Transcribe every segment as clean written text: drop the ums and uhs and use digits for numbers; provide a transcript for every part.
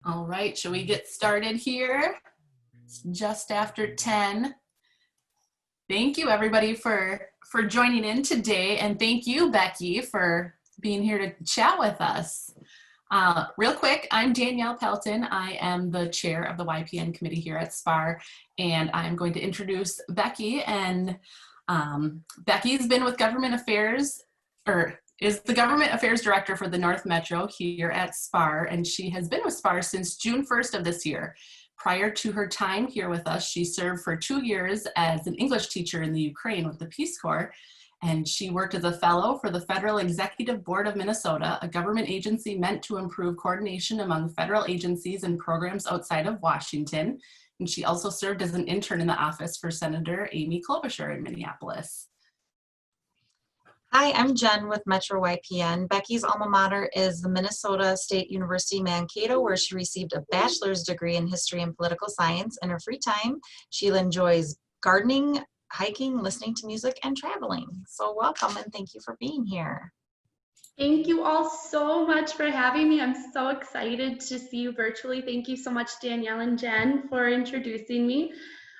All right, shall we get started here? It's just after 10. Thank you everybody for joining in today, and thank you, Becky, for being here to chat with us. Real quick, I'm Danielle Pelton. I am the chair of the YPN committee here at SPAAR, and I'm going to introduce Becky. And Becky's been with Government Affairs, or is the Government Affairs Director for the North Metro here at SPAAR, and she has been with SPAAR since June 1st of this year. Prior to her time here with us, she served for 2 years as an English teacher in the Ukraine with the Peace Corps, and she worked as a fellow for the Federal Executive Board of Minnesota, a government agency meant to improve coordination among federal agencies and programs outside of Washington. And she also served as an intern in the office for Senator Amy Klobuchar in Minneapolis. Hi, I'm Jen with Metro YPN. Becky's alma mater is the Minnesota State University Mankato, where she received a bachelor's degree in history and political science. In her free time, she enjoys gardening, hiking, listening to music, and traveling. So welcome and thank you for being here. Thank you all so much for having me. I'm so excited to see you virtually. Thank you so much, Danielle and Jen, for introducing me.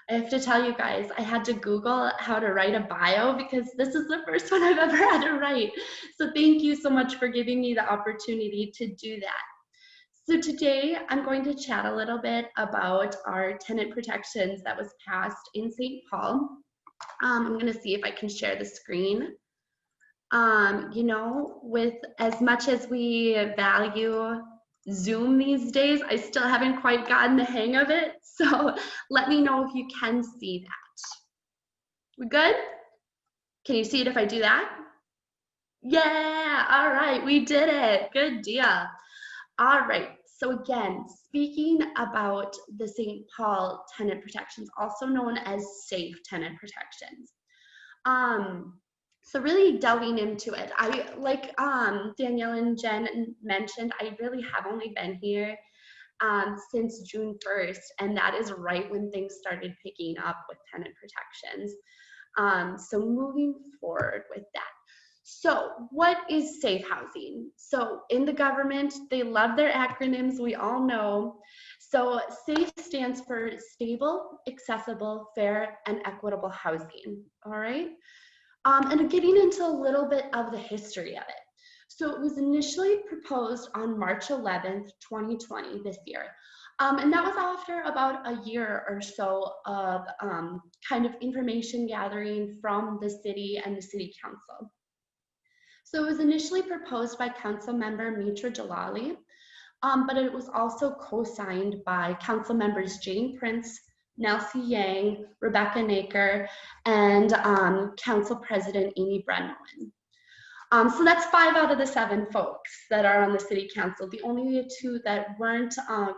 I have to tell you guys, I had to Google how to write a bio because this is the first one I've ever had to write. So thank you so much for giving me the opportunity to do that. So today I'm going to chat a little bit about our tenant protections that was passed in St. Paul. I'm going to see if I can share the screen. You know, with as much as we value Zoom these days, I still haven't quite gotten the hang of it. So let me know if you can see that. We good? Can you see it if I do that? Yeah, all right, we did it. Good deal. All right, so again, speaking about the St. Paul tenant protections, also known as S.A.F.E tenant protections. So really delving into it, I like Danielle and Jen mentioned, I really have only been here since June 1st, and that is right when things started picking up with tenant protections. So moving forward with that. So what is safe housing? So in the government, they love their acronyms, we all know. So SAFE stands for stable, accessible, fair, and equitable housing, all right? And getting into a little bit of the history of it. So it was initially proposed on March 11th, 2020, this year. And that was after about a year or so of kind of information gathering from the city and the city council. So it was initially proposed by Council Member Mitra Jalali, but it was also co-signed by Council Members Jane Prince, Nelsie Yang, Rebecca Naker, and Council President Amy Brennan. So that's 5 out of the 7 folks that are on the City Council. The only 2 that weren't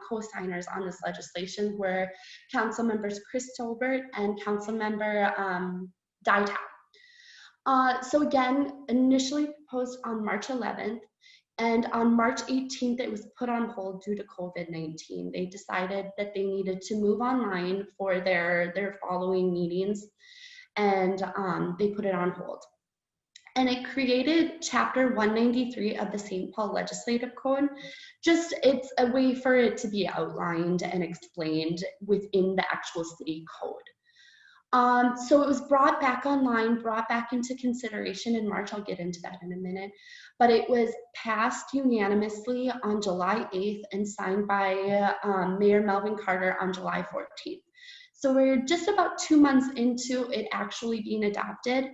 co-signers on this legislation were Council Members Chris Tolbert and Council Member Dytow. So again, initially proposed on March 11th, and on March 18th, it was put on hold due to COVID-19. They decided that they needed to move online for their following meetings, and they put it on hold. And it created Chapter 193 of the St. Paul Legislative Code. Just, it's a way for it to be outlined and explained within the actual city code. So it was brought back online, brought back into consideration in March. I'll get into that in a minute. But it was passed unanimously on July 8th and signed by Mayor Melvin Carter on July 14th. So we're just about 2 months into it actually being adopted,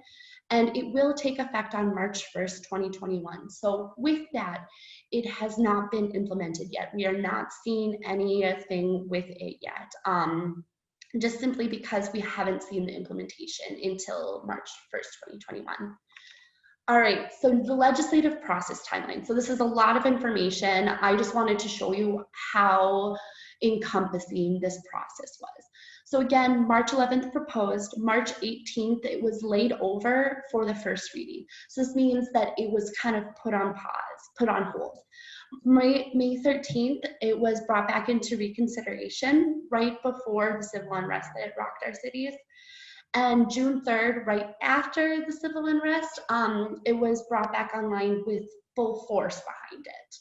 and it will take effect on March 1st, 2021. So with that, it has not been implemented yet. We are not seeing anything with it yet. Just simply because we haven't seen the implementation until March 1st, 2021. All right, so the legislative process timeline. So this is a lot of information. I just wanted to show you how encompassing this process was. So again, March 11th proposed, March 18th, it was laid over for the first reading. So this means that it was kind of put on pause, put on hold. May 13th, it was brought back into reconsideration right before the civil unrest that rocked our cities. And June 3rd, right after the civil unrest, it was brought back online with full force behind it.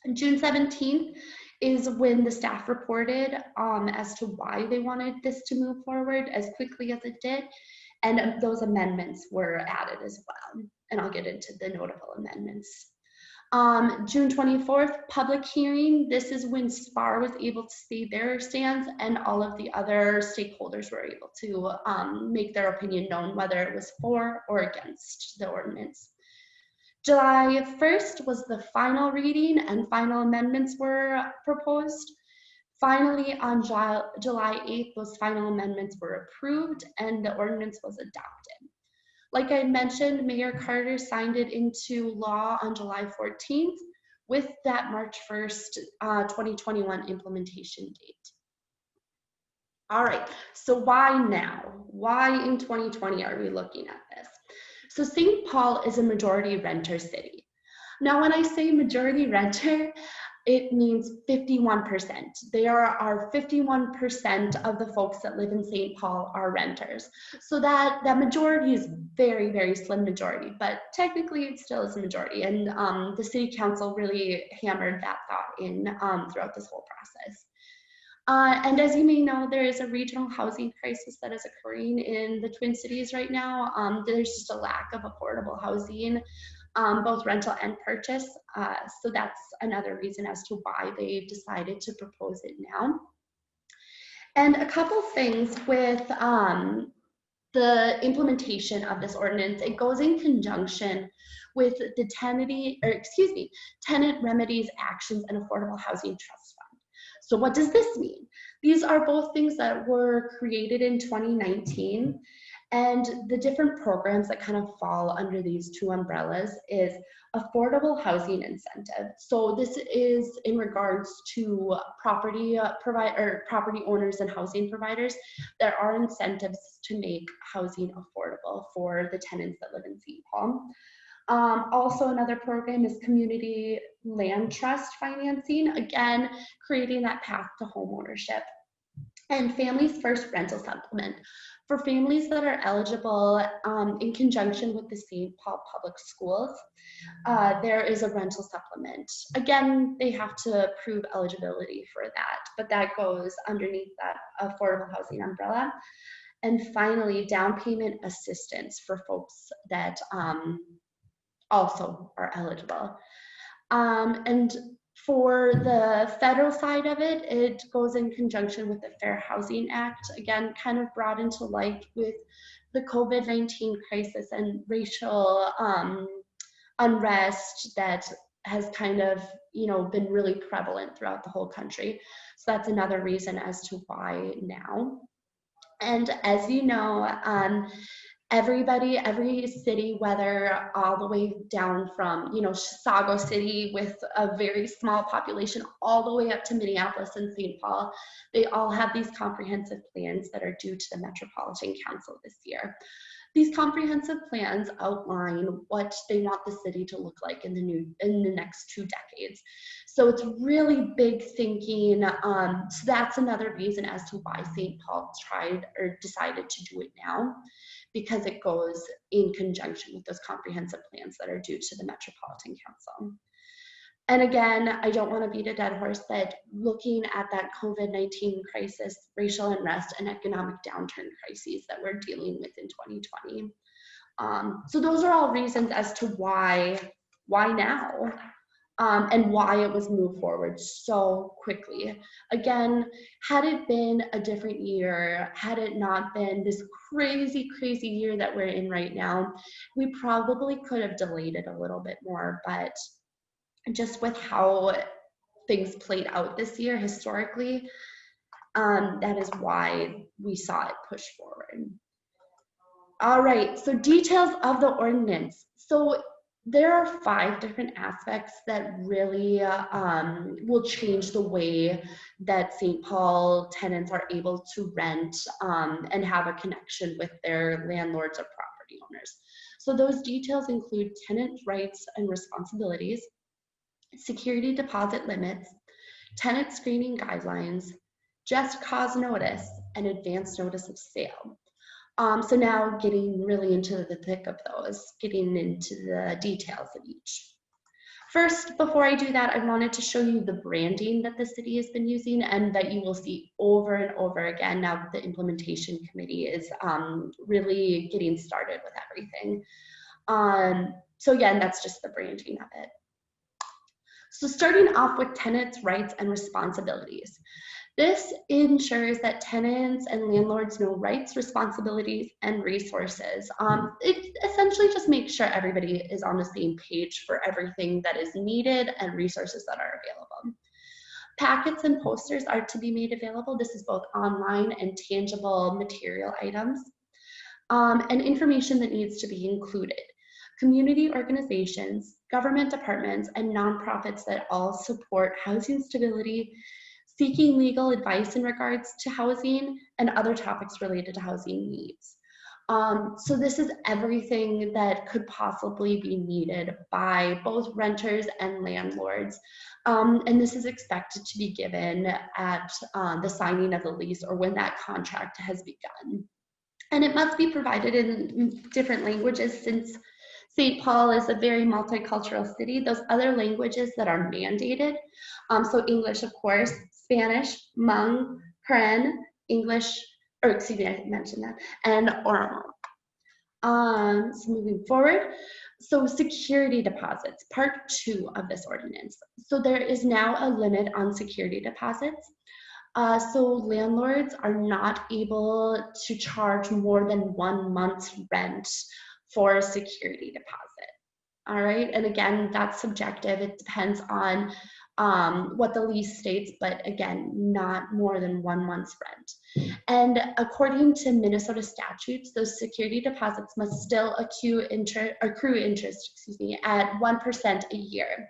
On June 17th, is when the staff reported as to why they wanted this to move forward as quickly as it did. And those amendments were added as well. And I'll get into the notable amendments. June 24th, public hearing. This is when SPAAR was able to say their stance and all of the other stakeholders were able to make their opinion known, whether it was for or against the ordinance. July 1st was the final reading and final amendments were proposed. Finally, on July 8th, those final amendments were approved and the ordinance was adopted. Like I mentioned, Mayor Carter signed it into law on July 14th with that March 1st, 2021 implementation date. All right, so why now? Why in 2020 are we looking at this? So St. Paul is a majority renter city. Now, when I say majority renter, it means 51%. There are 51% of the folks that live in St. Paul are renters. So that majority is very, very slim majority, but technically it still is a majority. And the city council really hammered that thought in throughout this whole process. And as you may know, there is a regional housing crisis that is occurring in the Twin Cities right now. There's just a lack of affordable housing, both rental and purchase. So that's another reason as to why they decided to propose it now. And a couple things with the implementation of this ordinance, it goes in conjunction with the Tenant Remedies Actions and Affordable Housing Trust Fund. So what does this mean? These are both things that were created in 2019, and the different programs that kind of fall under these two umbrellas is affordable housing incentive. So this is in regards to property owners and housing providers. There are incentives to make housing affordable for the tenants that live in St. Paul. Also, another program is community land trust financing, again, creating that path to home ownership. And Families First rental supplement. For families that are eligible in conjunction with the St. Paul Public Schools, there is a rental supplement. Again, they have to prove eligibility for that, but that goes underneath that affordable housing umbrella. And finally, down payment assistance for folks that also are eligible. And for the federal side of it, it goes in conjunction with the Fair Housing Act, again, kind of brought into light with the COVID-19 crisis and racial unrest that has kind of, been really prevalent throughout the whole country. So that's another reason as to why now. And as you know, every city, whether all the way down from, Chisago City with a very small population, all the way up to Minneapolis and St. Paul, they all have these comprehensive plans that are due to the Metropolitan Council this year. These comprehensive plans outline what they want the city to look like in the next 2 decades. So it's really big thinking. So that's another reason as to why St. Paul decided to do it now, because it goes in conjunction with those comprehensive plans that are due to the Metropolitan Council. And again, I don't want to beat a dead horse, but looking at that COVID-19 crisis, racial unrest, and economic downturn crises that we're dealing with in 2020. So those are all reasons as to why now, and why it was moved forward so quickly. Again, had it been a different year, had it not been this crazy, crazy year that we're in right now, we probably could have delayed it a little bit more, but just with how things played out this year historically, that is why we saw it push forward. All right, so details of the ordinance. So there are 5 different aspects that really will change the way that St. Paul tenants are able to rent and have a connection with their landlords or property owners. So those details include tenant rights and responsibilities, security deposit limits, tenant screening guidelines, just cause notice, and advance notice of sale. So now getting really into the thick of those, getting into the details of each. First, before I do that, I wanted to show you the branding that the city has been using and that you will see over and over again now that the implementation committee is really getting started with everything. So again, that's just the branding of it. So starting off with tenants' rights and responsibilities. This ensures that tenants and landlords know rights, responsibilities, and resources. It essentially just makes sure everybody is on the same page for everything that is needed and resources that are available. Packets and posters are to be made available. This is both online and tangible material items, and information that needs to be included. Community organizations, government departments, and nonprofits that all support housing stability, seeking legal advice in regards to housing, and other topics related to housing needs. So this is everything that could possibly be needed by both renters and landlords. And this is expected to be given at the signing of the lease or when that contract has begun. And it must be provided in different languages since St. Paul is a very multicultural city. Those other languages that are mandated, so English, of course, Spanish, Hmong, Karen, English, or excuse me, I mentioned that, and Oromo. So moving forward, so security deposits, part 2 of this ordinance. So there is now a limit on security deposits. So landlords are not able to charge more than 1 month's rent for a security deposit. All right, and again, that's subjective. It depends on what the lease states, but again, not more than 1 month's rent. And according to Minnesota statutes, those security deposits must still accrue interest at 1% a year.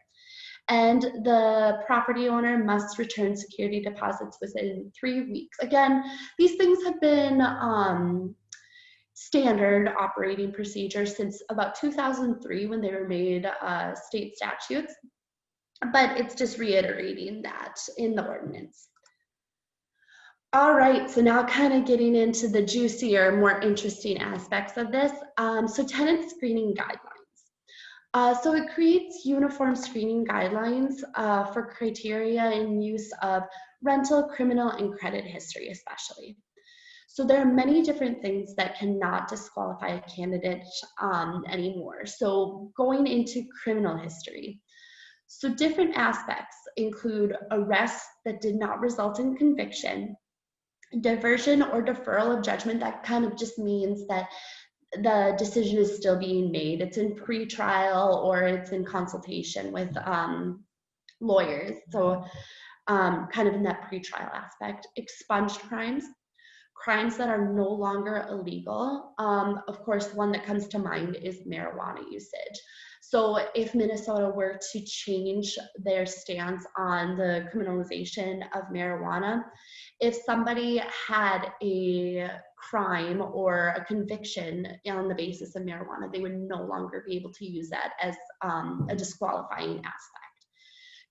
And the property owner must return security deposits within 3 weeks. Again, these things have been standard operating procedures since about 2003 when they were made state statutes, but it's just reiterating that in the ordinance. All right, so now kind of getting into the juicier, more interesting aspects of this. So tenant screening guidelines. So it creates uniform screening guidelines for criteria in use of rental, criminal, and credit history especially. So there are many different things that cannot disqualify a candidate anymore. So going into criminal history. So different aspects include arrests that did not result in conviction, diversion or deferral of judgment. That kind of just means that the decision is still being made. It's in pre-trial or it's in consultation with lawyers. So kind of in that pre-trial aspect. Expunged crimes. Crimes that are no longer illegal. Of course, one that comes to mind is marijuana usage. So if Minnesota were to change their stance on the criminalization of marijuana, if somebody had a crime or a conviction on the basis of marijuana, they would no longer be able to use that as a disqualifying aspect.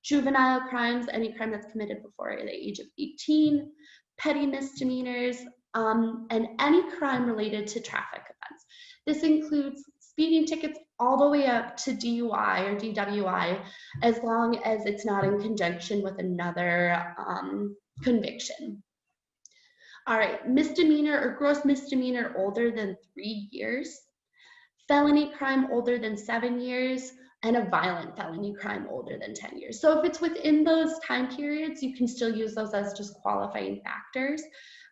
Juvenile crimes, any crime that's committed before the age of 18, petty misdemeanors, and any crime related to traffic events. This includes speeding tickets all the way up to DUI or DWI, as long as it's not in conjunction with another conviction. All right, misdemeanor or gross misdemeanor older than 3 years, felony crime older than 7 years, and a violent felony crime older than 10 years. So if it's within those time periods, you can still use those as disqualifying factors.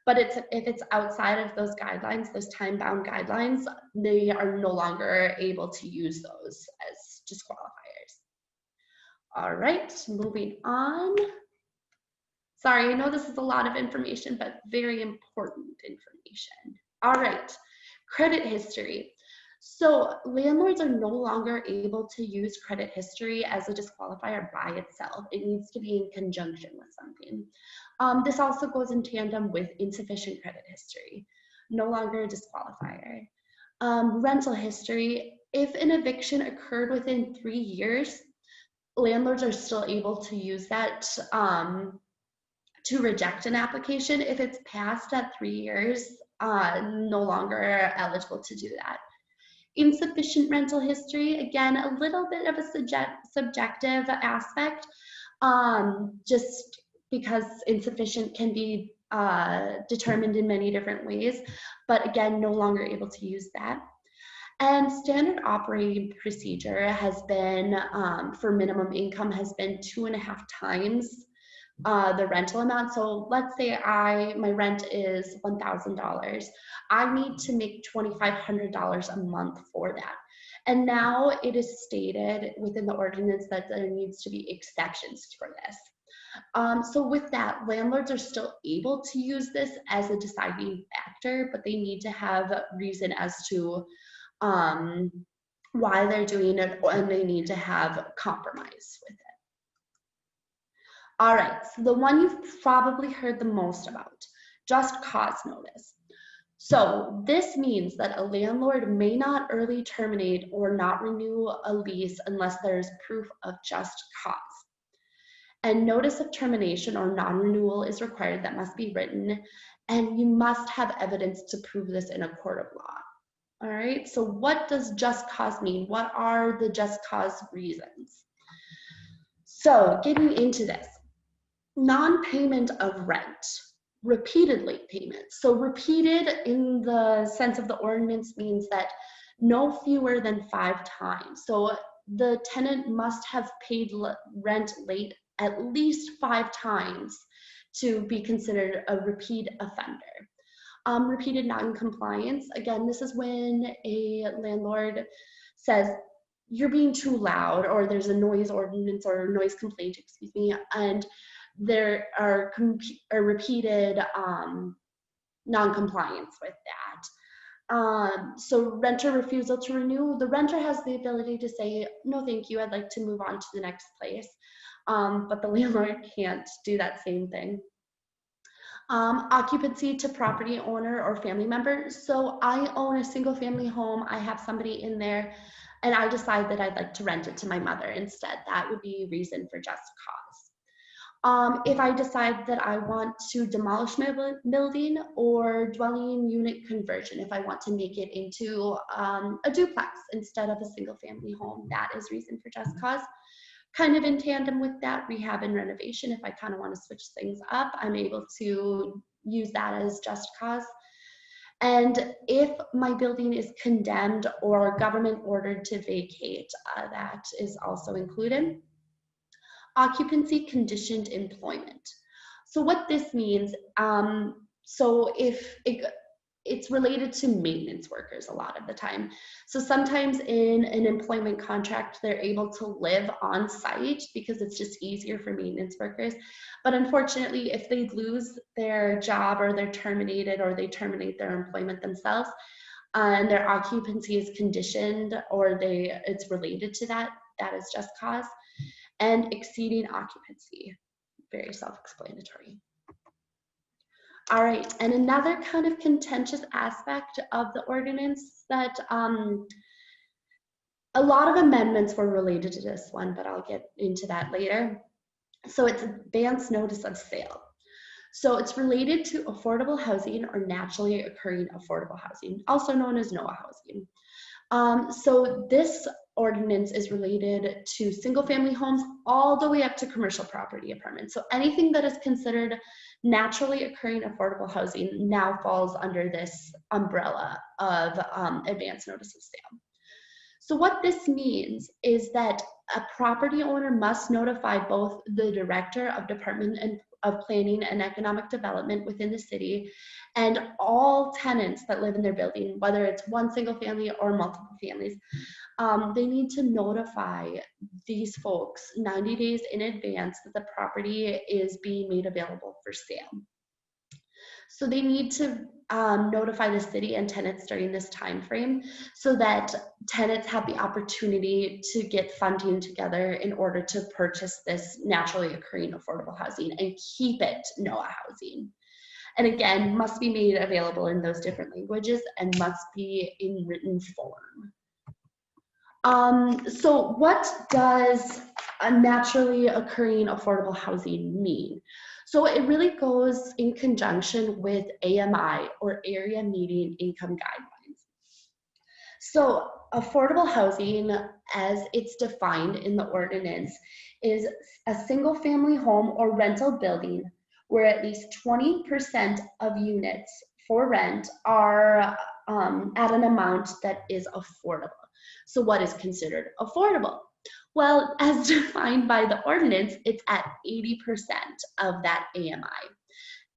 But if it's outside of those guidelines, those time-bound guidelines, they are no longer able to use those as disqualifiers. All right, moving on. Sorry, I know this is a lot of information, but very important information. All right, credit history. So landlords are no longer able to use credit history as a disqualifier by itself. It needs to be in conjunction with something. This also goes in tandem with insufficient credit history, no longer a disqualifier. Rental history, if an eviction occurred within 3 years, landlords are still able to use that to reject an application. If it's past that 3 years, no longer eligible to do that. Insufficient rental history, again, a little bit of a subjective aspect, just because insufficient can be determined in many different ways, but again, no longer able to use that. And standard operating procedure has been, for minimum income, has been 2.5 times the rental amount. So let's say my rent is $1,000. I need to make $2,500 a month for that. And now it is stated within the ordinance that there needs to be exceptions for this. So with that, landlords are still able to use this as a deciding factor, but they need to have reason as to why they're doing it, and they need to have compromise with it. All right, so the one you've probably heard the most about, just cause notice. So this means that a landlord may not early terminate or not renew a lease unless there's proof of just cause. And notice of termination or non-renewal is required that must be written, and you must have evidence to prove this in a court of law. All right, so what does just cause mean? What are the just cause reasons? So getting into this, non-payment of rent, repeated late payments. So repeated in the sense of the ordinance means that no fewer than 5 times. So the tenant must have paid rent late at least 5 times to be considered a repeat offender. Repeated non-compliance, again, this is when a landlord says, you're being too loud, or there's a noise ordinance or noise complaint, excuse me, and there are repeated non-compliance with that. So renter refusal to renew, the renter has the ability to say, no, thank you, I'd like to move on to the next place. But the landlord can't do that same thing. Occupancy to property owner or family member. So I own a single family home, I have somebody in there, and I decide that I'd like to rent it to my mother instead. That would be reason for just cause. If I decide that I want to demolish my building, or dwelling unit conversion, if I want to make it into a duplex instead of a single family home, that is reason for just cause. Kind of in tandem with that, rehab and renovation, if I kind of want to switch things up, I'm able to use that as just cause. And if my building is condemned or government ordered to vacate, that is also included. Occupancy conditioned employment. So what this means, so if it's related to maintenance workers a lot of the time. So sometimes in an employment contract, they're able to live on site because it's just easier for maintenance workers. But unfortunately, if they lose their job, or they're terminated, or they terminate their employment themselves, and their occupancy is conditioned, or it's related to that, that is just cause. And exceeding occupancy, very self-explanatory. All right, and another kind of contentious aspect of the ordinance that a lot of amendments were related to this one, but I'll get into that later. So it's advance notice of sale. So it's related to affordable housing or naturally occurring affordable housing, also known as NOAH housing. So this ordinance is related to single family homes all the way up to commercial property apartments. So anything that is considered naturally occurring affordable housing now falls under this umbrella of advance notice of sale. So what this means is that a property owner must notify both the director of Department of Planning and Economic Development within the city and all tenants that live in their building, whether it's one single family or multiple families. They need to notify these folks 90 days in advance that the property is being made available for sale. So they need to notify the city and tenants during this time frame so that tenants have the opportunity to get funding together in order to purchase this naturally occurring affordable housing and keep it NOAH housing. And again, must be made available in those different languages and must be in written form. So what does a naturally occurring affordable housing mean? So it really goes in conjunction with AMI, or Area Median Income Guidelines. So affordable housing, as it's defined in the ordinance, is a single family home or rental building where at least 20% of units for rent are at an amount that is affordable. So what is considered affordable? Well, as defined by the ordinance, it's at 80% of that AMI.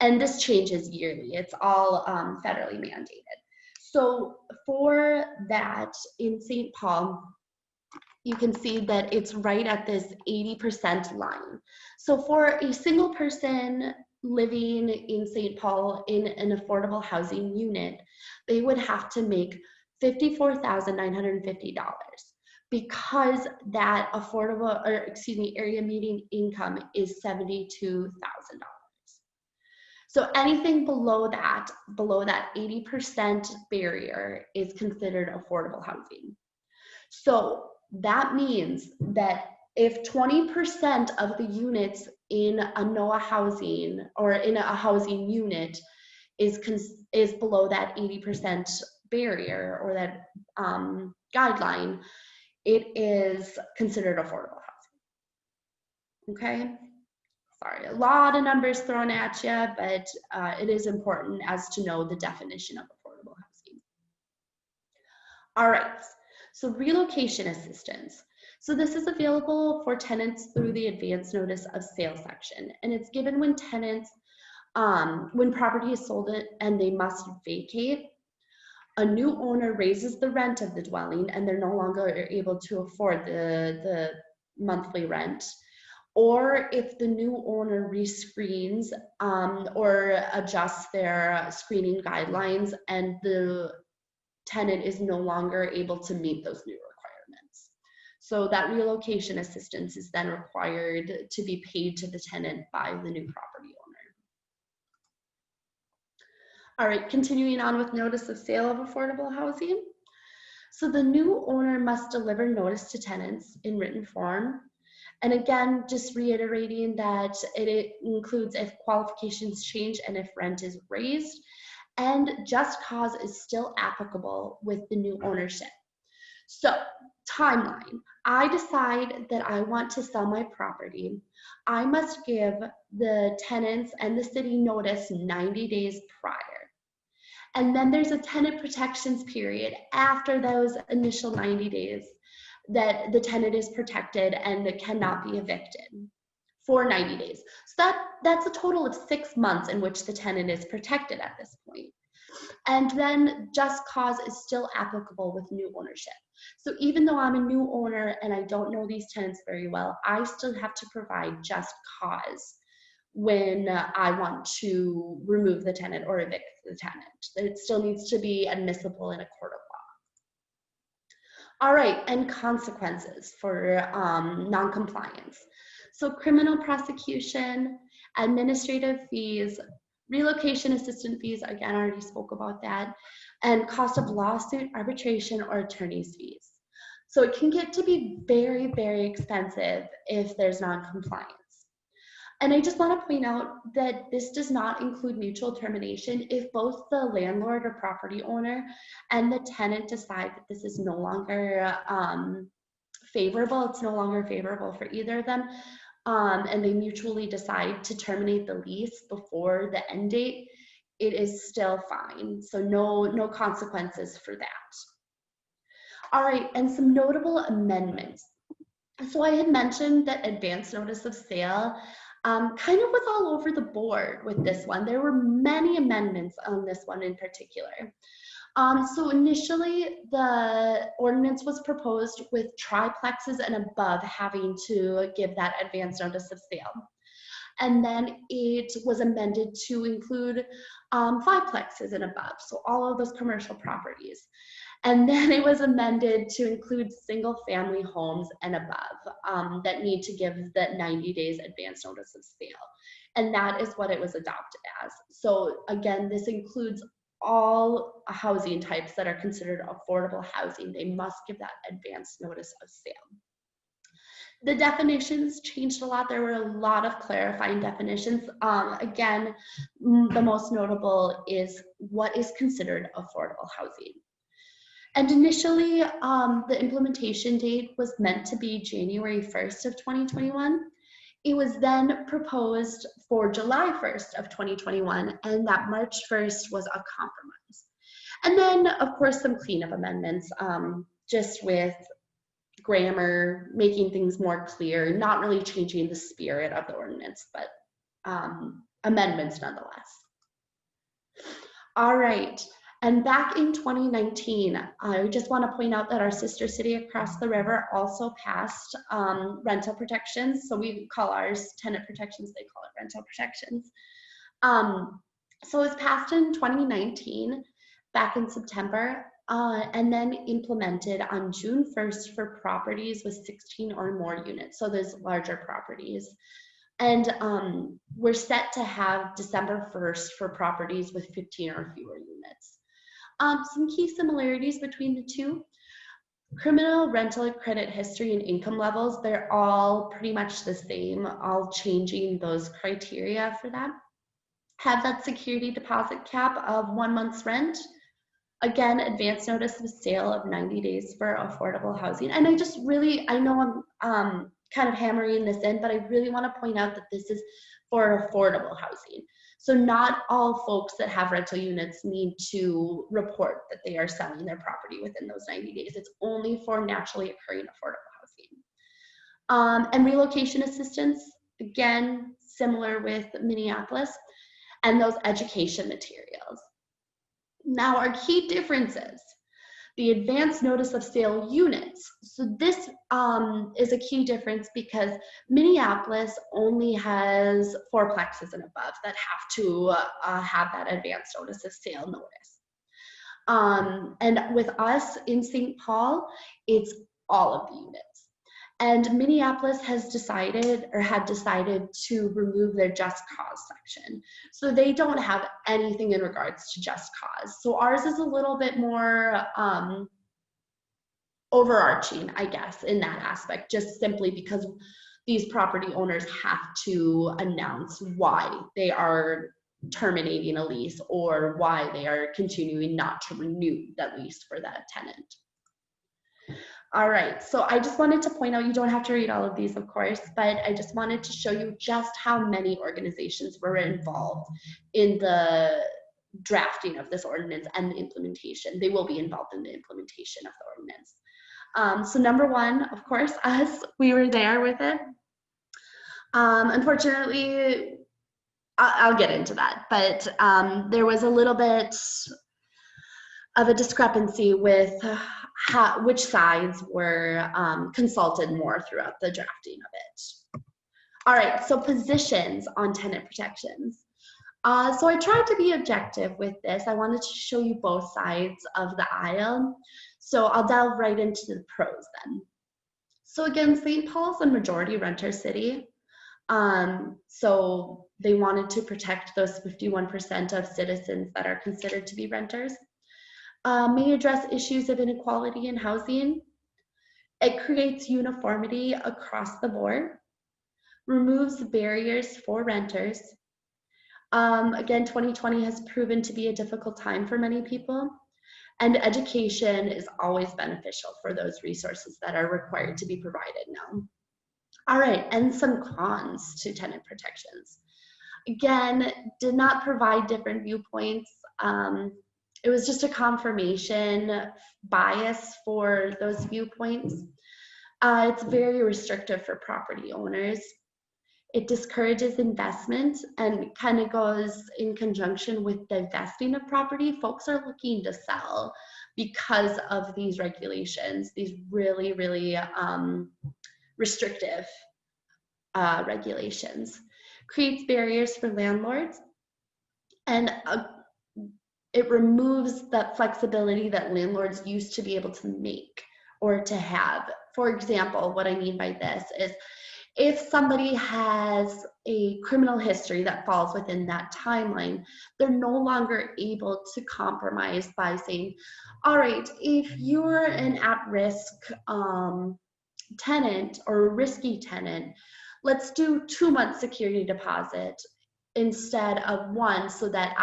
And this changes yearly. It's all federally mandated. So for that, in St. Paul, you can see that it's right at this 80% line. So for a single person living in St. Paul in an affordable housing unit, they would have to make $54,950 because that affordable, or excuse me, area median income is $72,000. So anything below that 80% barrier is considered affordable housing. So that means that if 20% of the units in a NOAA housing or in a housing unit is below that 80% barrier or that guideline, it is considered affordable housing. Okay? Sorry, a lot of numbers thrown at you, but it is important as to know the definition of affordable housing. All right, so relocation assistance. So this is available for tenants through the advance notice of sale section, and it's given when tenants, when property is sold and they must vacate, a new owner raises the rent of the dwelling and they're no longer able to afford the monthly rent, or if the new owner rescreens or adjusts their screening guidelines and the tenant is no longer able to meet those new requirements. So that relocation assistance is then required to be paid to the tenant by the new property owner. All right, continuing on with notice of sale of affordable housing. So the new owner must deliver notice to tenants in written form. And again, just reiterating that it includes if qualifications change and if rent is raised, and just cause is still applicable with the new ownership. So timeline, I decide that I want to sell my property. I must give the tenants and the city notice 90 days prior. And then there's a tenant protections period after those initial 90 days that the tenant is protected and it cannot be evicted for 90 days. So that's a total of 6 months in which the tenant is protected at this point. And then just cause is still applicable with new ownership. So even though I'm a new owner and I don't know these tenants very well, I still have to provide just cause when I want to remove the tenant or evict the tenant. It still needs to be admissible in a court of law. All right, and consequences for non-compliance. So criminal prosecution, administrative fees, relocation assistance fees, again, I already spoke about that, and cost of lawsuit, arbitration, or attorney's fees. So it can get to be very, very expensive if there's non-compliance. And I just want to point out that this does not include mutual termination if both the landlord or property owner and the tenant decide that this is no longer favorable. It's no longer favorable for either of them. And they mutually decide to terminate the lease before the end date, it is still fine. So no consequences for that. All right, and some notable amendments. So I had mentioned that advance notice of sale kind of was all over the board with this one. There were many amendments on this one in particular. So initially, the ordinance was proposed with triplexes and above having to give that advance notice of sale. And then it was amended to include fiveplexes and above, so all of those commercial properties. And then it was amended to include single family homes and above that need to give that 90 days advance notice of sale. And that is what it was adopted as. So again, this includes all housing types that are considered affordable housing. They must give that advance notice of sale. The definitions changed a lot. There were a lot of clarifying definitions. Again, the most notable is what is considered affordable housing. And initially, the implementation date was meant to be January 1st of 2021. It was then proposed for July 1st of 2021, and that March 1st was a compromise. And then, of course, some cleanup amendments, just with grammar, making things more clear, not really changing the spirit of the ordinance, but amendments nonetheless. All right, and back in 2019, I just want to point out that our sister city across the river also passed rental protections. So we call ours tenant protections, they call it rental protections. So it was passed in 2019, back in September, and then implemented on June 1st for properties with 16 or more units, so those larger properties. And we're set to have December 1st for properties with 15 or fewer units. Some key similarities between the two: criminal, rental, credit history, and income levels, they're all pretty much the same, all changing those criteria for that. Have that security deposit cap of 1 month's rent. Again, advance notice of sale of 90 days for affordable housing. And I know I'm kind of hammering this in, but I really want to point out that this is for affordable housing. So not all folks that have rental units need to report that they are selling their property within those 90 days. It's only for naturally occurring affordable housing. And relocation assistance, again, similar with Minneapolis, and those education materials. Now, our key differences: the advance notice of sale units. So this is a key difference because Minneapolis only has 4plexes and above that have to have that advance notice of sale notice. And with us in St. Paul, it's all of the units. And Minneapolis has decided or had decided to remove their just cause section. So they don't have anything in regards to just cause. So ours is a little bit more overarching, I guess, in that aspect, just simply because these property owners have to announce why they are terminating a lease or why they are continuing not to renew that lease for that tenant. All right, so I just wanted to point out, you don't have to read all of these, of course, but I just wanted to show you just how many organizations were involved in the drafting of this ordinance and the implementation. They will be involved in the implementation of the ordinance. So number one, of course, us, we were there with it. Unfortunately, I'll get into that, but there was a little bit of a discrepancy with which sides were consulted more throughout the drafting of it. All right, so positions on tenant protections. So I tried to be objective with this. I wanted to show you both sides of the aisle. So I'll delve right into the pros then. So again, St. Paul's a majority renter city. So they wanted to protect those 51% of citizens that are considered to be renters. May address issues of inequality in housing. It creates uniformity across the board, removes barriers for renters. Again, 2020 has proven to be a difficult time for many people, and education is always beneficial for those resources that are required to be provided now. All right, and some cons to tenant protections. Again, did not provide different viewpoints. It was just a confirmation bias for those viewpoints. It's very restrictive for property owners. It discourages investment and kind of goes in conjunction with divesting of property. Folks are looking to sell because of these regulations, these really, really restrictive regulations. Creates barriers for landlords, and it removes that flexibility that landlords used to be able to make or to have. For example, what I mean by this is if somebody has a criminal history that falls within that timeline, they're no longer able to compromise by saying, all right, if you're an at-risk tenant or a risky tenant, let's do 2 months security deposit instead of 1, so that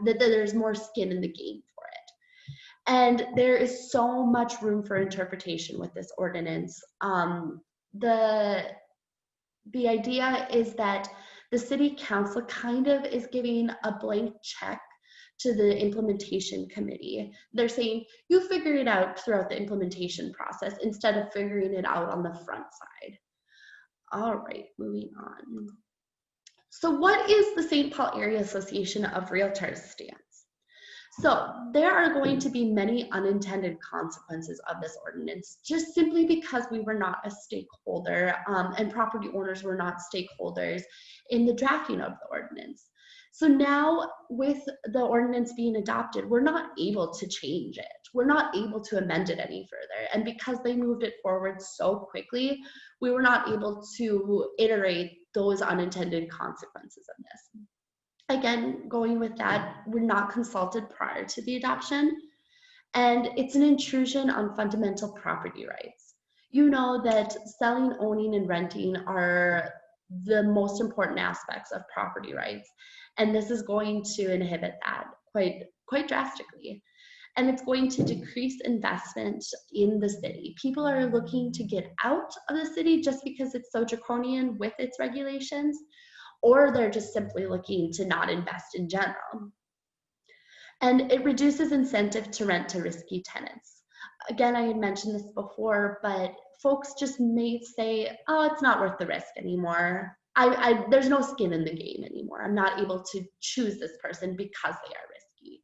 there's more skin in the game for it. And there is so much room for interpretation with this ordinance. The idea is that the city council kind of is giving a blank check to the implementation committee. They're saying, you figure it out throughout the implementation process instead of figuring it out on the front side. All right, moving on. So what is the St. Paul Area Association of Realtors stance? So there are going to be many unintended consequences of this ordinance, just simply because we were not a stakeholder and property owners were not stakeholders in the drafting of the ordinance. So now with the ordinance being adopted, we're not able to change it. We're not able to amend it any further. And because they moved it forward so quickly, we were not able to iterate those unintended consequences of this. Again, going with that, we're not consulted prior to the adoption, and it's an intrusion on fundamental property rights. You know that selling, owning, and renting are the most important aspects of property rights, and this is going to inhibit that quite drastically. And it's going to decrease investment in the city. People are looking to get out of the city just because it's so draconian with its regulations, or they're just simply looking to not invest in general. And it reduces incentive to rent to risky tenants. Again, I had mentioned this before, but folks just may say, oh, it's not worth the risk anymore. There's no skin in the game anymore. I'm not able to choose this person because they are risky.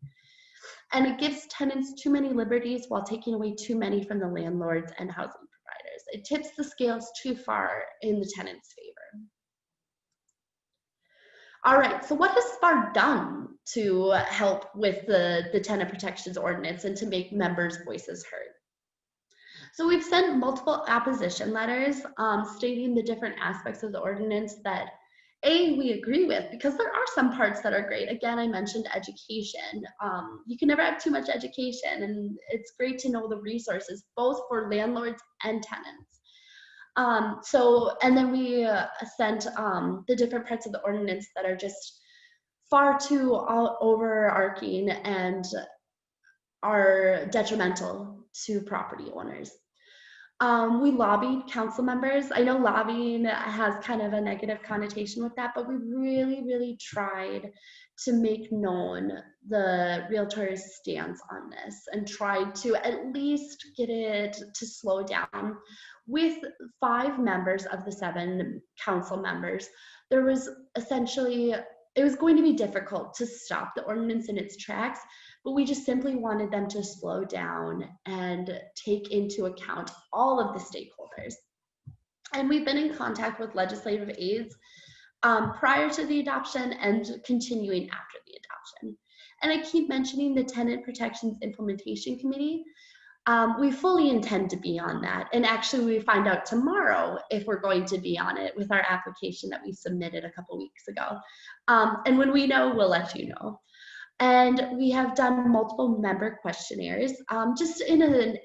And it gives tenants too many liberties while taking away too many from the landlords and housing providers. It tips the scales too far in the tenant's favor. All right, so what has SPAAR done to help with the Tenant Protections Ordinance and to make members' voices heard? So we've sent multiple opposition letters stating the different aspects of the ordinance that we agree with, because there are some parts that are great. Again, I mentioned education. You can never have too much education, and it's great to know the resources, both for landlords and tenants. And then we sent the different parts of the ordinance that are just far too overarching and are detrimental to property owners. We lobbied council members. I know lobbying has kind of a negative connotation with that, but we really tried to make known the realtors' stance on this and tried to at least get it to slow down. With 5 members of the 7 council members, there was essentially, it was going to be difficult to stop the ordinance in its tracks, but we just simply wanted them to slow down and take into account all of the stakeholders. And we've been in contact with legislative aides prior to the adoption and continuing after the adoption. And I keep mentioning the Tenant Protections Implementation Committee. We fully intend to be on that. And actually we find out tomorrow if we're going to be on it with our application that we submitted a couple weeks ago. And when we know, we'll let you know. And we have done multiple member questionnaires just in an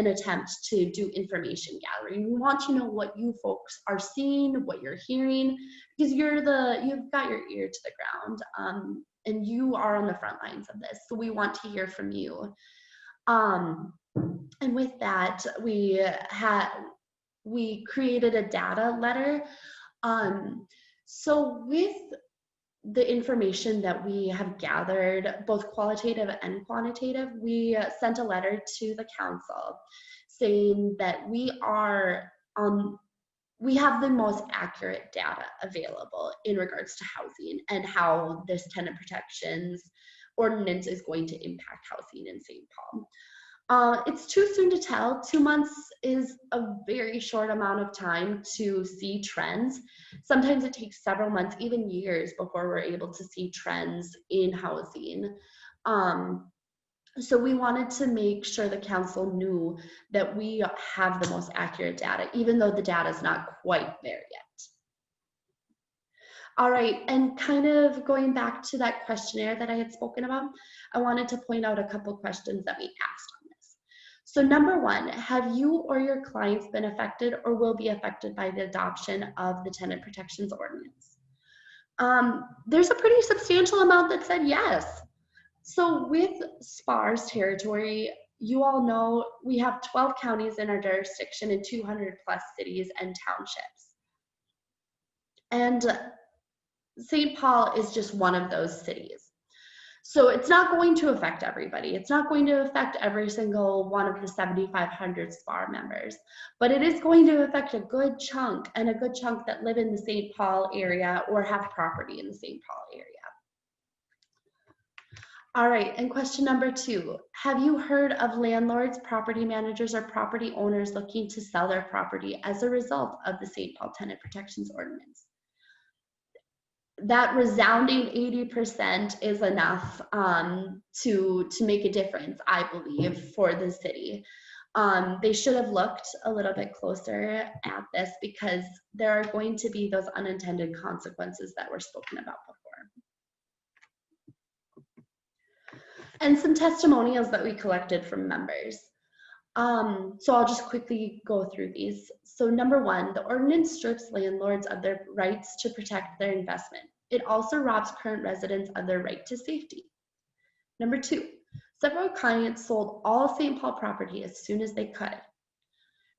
attempt to do information gathering. We want to know what you folks are seeing, what you're hearing, because you've got your ear to the ground and you are on the front lines of this. So we want to hear from you. And with that, we created a data letter. So with the information that we have gathered, both qualitative and quantitative, we sent a letter to the council saying that we have the most accurate data available in regards to housing and how this tenant protections ordinance is going to impact housing in St. Paul. It's too soon to tell. 2 months is a very short amount of time to see trends. Sometimes it takes several months, even years, before we're able to see trends in housing. So we wanted to make sure the council knew that we have the most accurate data, even though the data is not quite there yet. All right, and kind of going back to that questionnaire that I had spoken about, I wanted to point out a couple questions that we asked on this. So number 1, have you or your clients been affected or will be affected by the adoption of the Tenant Protections Ordinance? There's a pretty substantial amount that said yes. So with SPAAR's territory, you all know we have 12 counties in our jurisdiction and 200 plus cities and townships. And St. Paul is just one of those cities. So it's not going to affect everybody. It's not going to affect every single one of the 7,500 SPAAR members, but it is going to affect a good chunk, and a good chunk that live in the St. Paul area or have property in the St. Paul area. All right, and question number 2. Have you heard of landlords, property managers, or property owners looking to sell their property as a result of the St. Paul Tenant Protections Ordinance? That resounding 80% is enough to make a difference, I believe, for the city. They should have looked a little bit closer at this, because there are going to be those unintended consequences that were spoken about before. And some testimonials that we collected from members. So I'll just quickly go through these. So number 1, the ordinance strips landlords of their rights to protect their investment. It also robs current residents of their right to safety. Number 2, several clients sold all St. Paul property as soon as they could.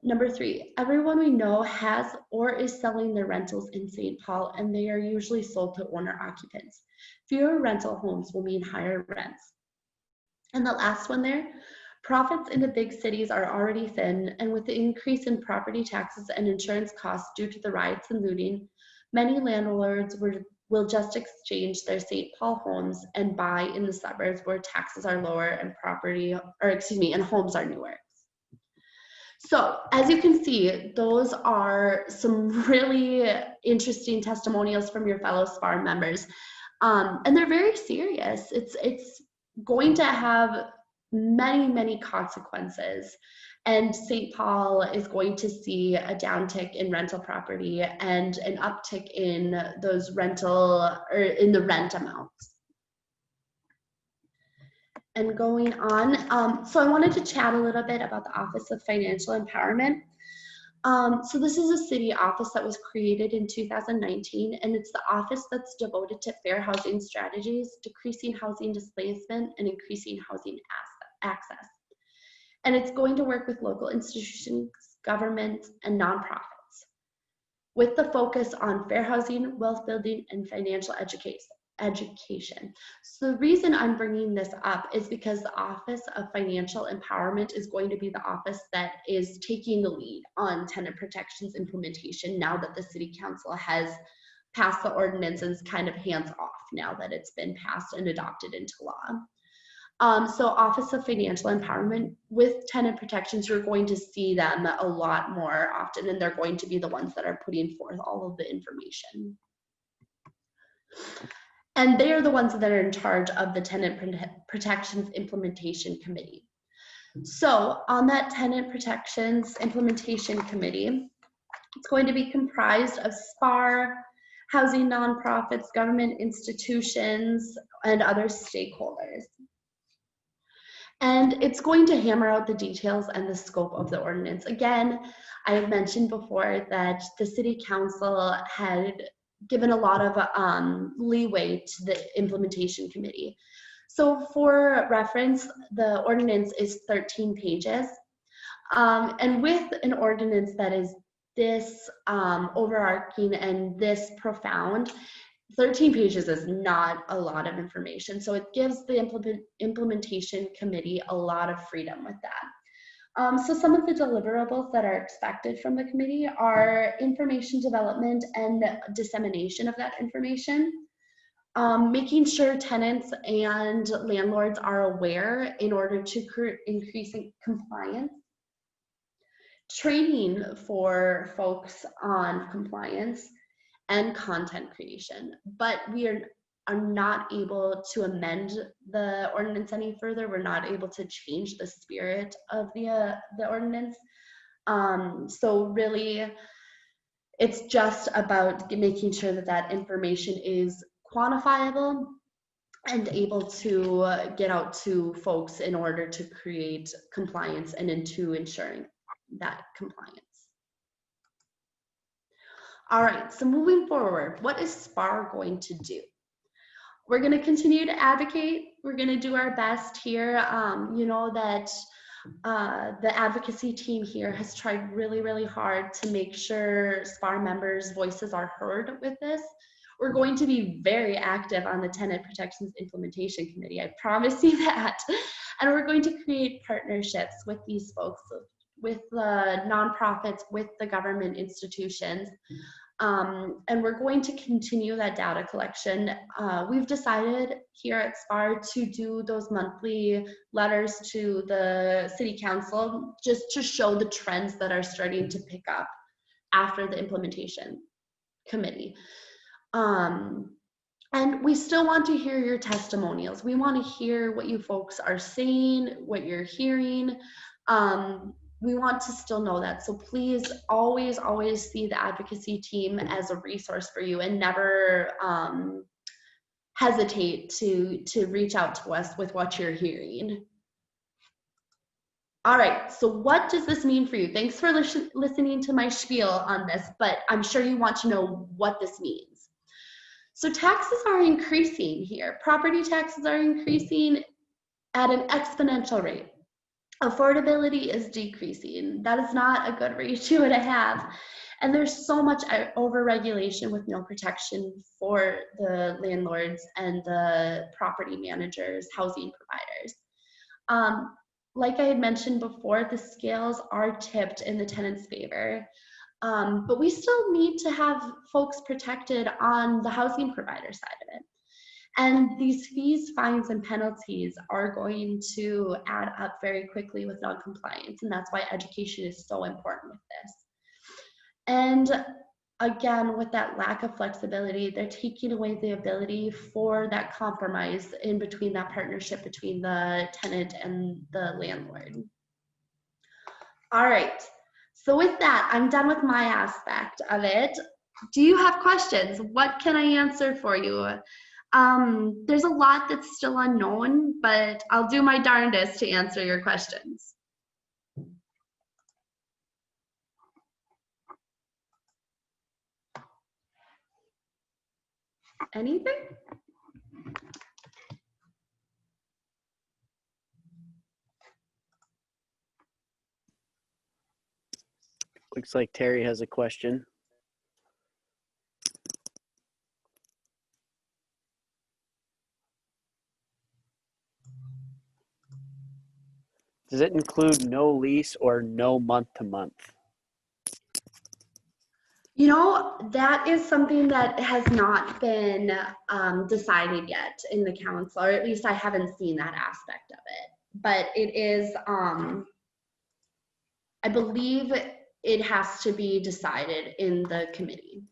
Number 3, everyone we know has or is selling their rentals in St. Paul, and they are usually sold to owner occupants. Fewer rental homes will mean higher rents. And the last one there, profits in the big cities are already thin, and with the increase in property taxes and insurance costs due to the riots and looting, many landlords will just exchange their St. Paul homes and buy in the suburbs where taxes are lower and and homes are newer. So as you can see, those are some really interesting testimonials from your fellow SPAAR members. And they're very serious. It's going to have many, many consequences. And St. Paul is going to see a downtick in rental property and an uptick in those in the rent amounts. And going on, so I wanted to chat a little bit about the Office of Financial Empowerment. So this is a city office that was created in 2019, and it's the office that's devoted to fair housing strategies, decreasing housing displacement, and increasing housing access. And it's going to work with local institutions, government, and nonprofits with the focus on fair housing, wealth building, and financial education. So the reason I'm bringing this up is because the Office of Financial Empowerment is going to be the office that is taking the lead on tenant protections implementation now that the City Council has passed the ordinance and is kind of hands off now that it's been passed and adopted into law. So Office of Financial Empowerment, with tenant protections, you're going to see them a lot more often, and they're going to be the ones that are putting forth all of the information. And they are the ones that are in charge of the Tenant Protections Implementation Committee. So on that Tenant Protections Implementation Committee, it's going to be comprised of SPAAR, housing nonprofits, government institutions, and other stakeholders. And it's going to hammer out the details and the scope of the ordinance. Again, I have mentioned before that the City Council had given a lot of leeway to the implementation committee. So for reference, the ordinance is 13 pages. And with an ordinance that is this overarching and this profound, 13 pages is not a lot of information. So it gives the implementation committee a lot of freedom with that. So some of the deliverables that are expected from the committee are information development and dissemination of that information, making sure tenants and landlords are aware in order to increase compliance, training for folks on compliance, and content creation. But we are not able to amend the ordinance any further. We're not able to change the spirit of the ordinance. So really, it's just about making sure that that information is quantifiable and able to get out to folks in order to create compliance and into ensuring that compliance. All right, so moving forward, what is SPAAR going to do? we're going to continue to advocate. We're going to do our best here. You know that the advocacy team here has tried really, really hard to make sure SPAAR members' voices are heard with this. We're going to be very active on the Tenant Protections Implementation Committee. I promise you that. And we're going to create partnerships with these folks, with the nonprofits, with the government institutions. And we're going to continue that data collection. We've decided here at SPAAR to do those monthly letters to the city council just to show the trends that are starting to pick up after the implementation committee. And we still want to hear your testimonials. We want to hear what you folks are saying, what you're hearing. We want to still know that. So please always, always see the advocacy team as a resource for you, and never hesitate to reach out to us with what you're hearing. All right, so what does this mean for you? Thanks for listening to my spiel on this, but I'm sure you want to know what this means. So taxes are increasing here. Property taxes are increasing at an exponential rate. Affordability is decreasing. That is not a good ratio to have. And there's so much over-regulation with no protection for the landlords and the property managers, housing providers. Like I had mentioned before, the scales are tipped in the tenant's favor. But we still need to have folks protected on the housing provider side of it. And these fees, fines, and penalties are going to add up very quickly with non-compliance, and that's why education is so important with this. And again, with that lack of flexibility, they're taking away the ability for that compromise in between, that partnership between the tenant and the landlord. All right, so with that, I'm done with my aspect of it. Do you have questions? What can I answer for you? There's a lot that's still unknown, but I'll do my darndest to answer your questions. Anything? Looks like Terry has a question. Does it include no lease or no month-to-month? You know, that is something that has not been decided yet in the council, or at least I haven't seen that aspect of it. But it is, I believe it has to be decided in the committee.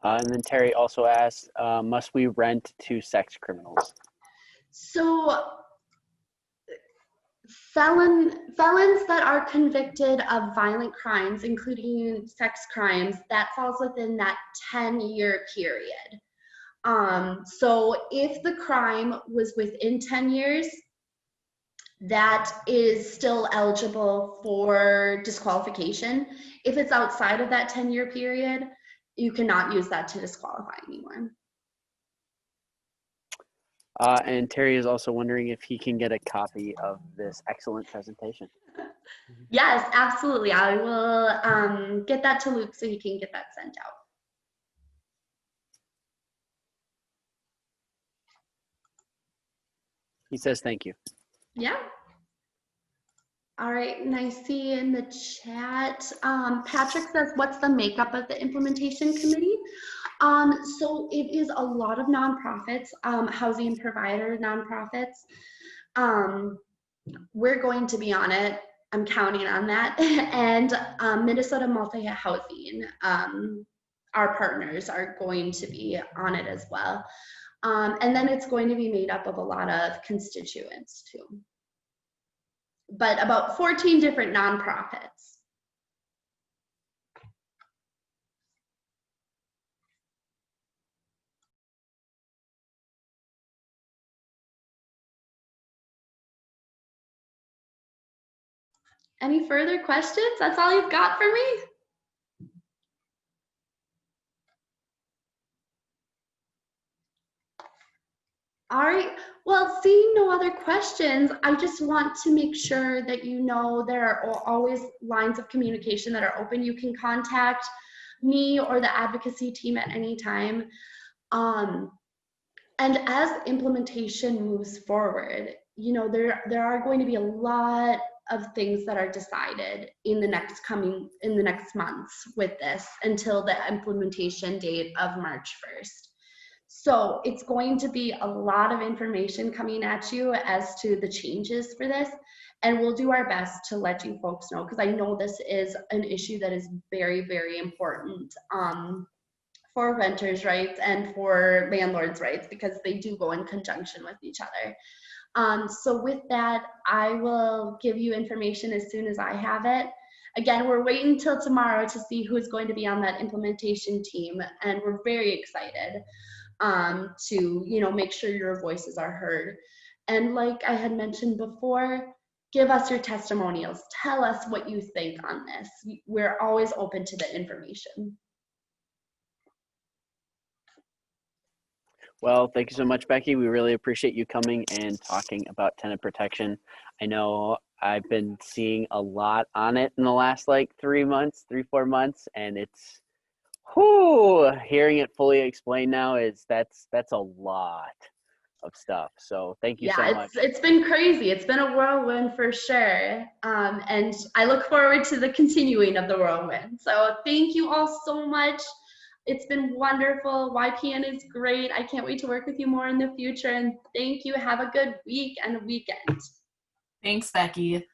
And then Terry also asked, must we rent to sex criminals? So felons that are convicted of violent crimes, including sex crimes, that falls within that 10-year period. So if the crime was within 10 years, that is still eligible for disqualification. If it's outside of that 10-year period, you cannot use that to disqualify anyone. And Terry is also wondering if he can get a copy of this excellent presentation. Yes, absolutely. I will get that to Luke so he can get that sent out. He says thank you. Yeah. All right, and I see in the chat, Patrick says, what's the makeup of the implementation committee? So it is a lot of nonprofits, housing provider nonprofits. We're going to be on it. I'm counting on that. And Minnesota Multi-Housing, our partners are going to be on it as well. And then it's going to be made up of a lot of constituents too. But about 14 different nonprofits. Any further questions? That's all you've got for me? All right. Well, seeing no other questions, I just want to make sure that you know there are always lines of communication that are open. You can contact me or the advocacy team at any time. And as implementation moves forward, you know, there are going to be a lot of things that are decided in the next months with this until the implementation date of March 1st. So it's going to be a lot of information coming at you as to the changes for this. And we'll do our best to let you folks know, because I know this is an issue that is very, very important for renters' rights and for landlords' rights, because they do go in conjunction with each other. So with that, I will give you information as soon as I have it. Again, we're waiting till tomorrow to see who's going to be on that implementation team, and we're very excited to, you know, make sure your voices are heard. And like I had mentioned before, give us your testimonials. Tell us what you think on this. We're always open to the information. Well, thank you so much, Becky. We really appreciate you coming and talking about tenant protection. I know I've been seeing a lot on it in the last like 4 months, and it's, hearing it fully explained now that's a lot of stuff. So thank you so much. It's been crazy. It's been a whirlwind for sure. And I look forward to the continuing of the whirlwind. So thank you all so much. It's been wonderful. YPN is great. I can't wait to work with you more in the future. And thank you. Have a good week and weekend. Thanks, Becky.